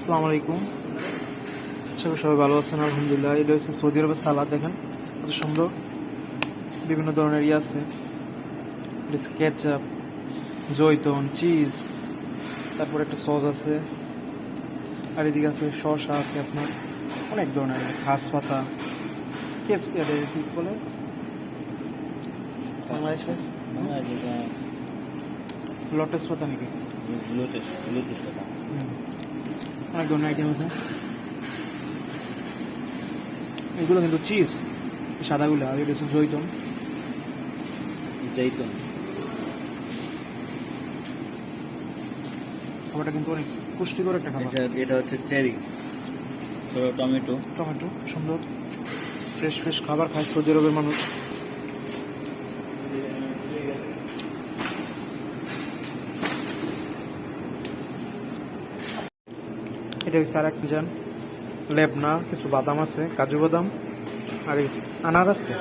আসসালামু আলাইকুম। আশা করি সবাই ভালো আছেন। আলহামদুলিল্লাহ। এটা হচ্ছে সৌদি আরবের সালাদ। দেখেন কত সুন্দর, বিভিন্ন ধরনের আছে। কেচাপ, জৈতন, চিজ, তারপর একটা সস আছে, আর এদিকে আছে শসা আছে, আপনার অনেক ধরনের ঘাস পাতা, কেপস কি বলে বাংলাদেশে লটাস পাতা নাকি, অনেক ধরনের আইটেম আছে। এগুলো কিন্তু চিজ, সাদাগুলো, আর এটা হচ্ছে জৈতন। খাবারটা কিন্তু অনেক পুষ্টিকর একটা খাবার। এটা হচ্ছে চেরি, টমেটো। সুন্দর ফ্রেশ ফ্রেশ খাবার খায় সৌদি আরবের মানুষ। এটা হচ্ছে আর একটা লেবনা, কিছু বাদাম আছে, কাজু বাদাম, আর আনার আছে।